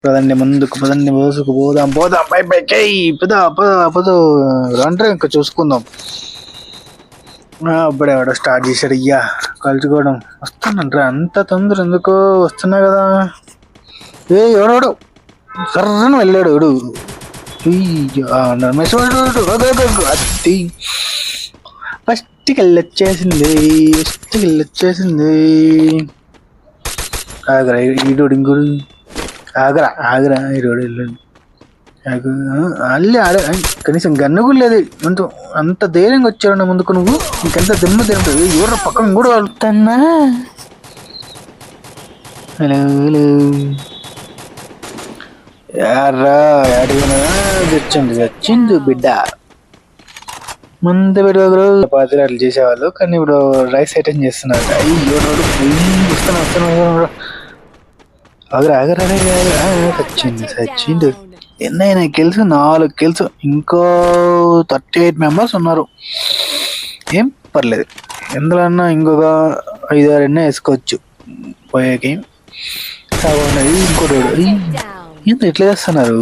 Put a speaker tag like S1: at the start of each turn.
S1: పదండి ముందుకు, పదండి మోసుకు పోదాం, పోదాం పై పైకి, పద పద పద అంటే ఇంకా చూసుకుందాం. అప్పుడే వాడు స్టార్ట్ చేశాడు అయ్యా కలుసుకోవడం. వస్తానంటారా అంత తొందర ఎందుకో, వస్తున్నా కదా. ఎవడోడు సర్రని వెళ్ళాడు వాడు. అది ఫస్ట్ వెళ్ళొచ్చేసింది, ఫస్ట్ వెళ్ళొచ్చేసింది. ఆగరా ఈడోడు ఇంకోడు, ఆగరా ఆగరా ఈరోడు వెళ్ళండి. అల్లి ఆడ కనీసం గన్ను కూడా లేదు. అంత ధైర్యంగా వచ్చావు ముందుకు నువ్వు. నీకెంత దెమ్మ తింటుంది. ఎవరు పక్కన కూడా వెళ్తానా. హలో హలో యారా అడిగినా చచ్చింది బిడ్డ. ముందు పెట్టుకోరు పాత్రలు అట్లా చేసేవాళ్ళు, కానీ ఇప్పుడు రైస్ ఐటమ్ చేస్తున్నారు. అయ్యో వస్తున్నా ఆగరా ఆగరా చచ్చింది చచ్చింది. ఎన్నైనా కిల్స్ 4 కిల్స్, ఇంకో 38 మెంబర్స్ ఉన్నారు. ఏం పర్లేదు, ఎందులో ఇంకొక 5-6 ఎన్నో వేసుకోవచ్చు పోయే గేమ్. ఇంకోటి ఎంత ఎట్లా చేస్తున్నారు.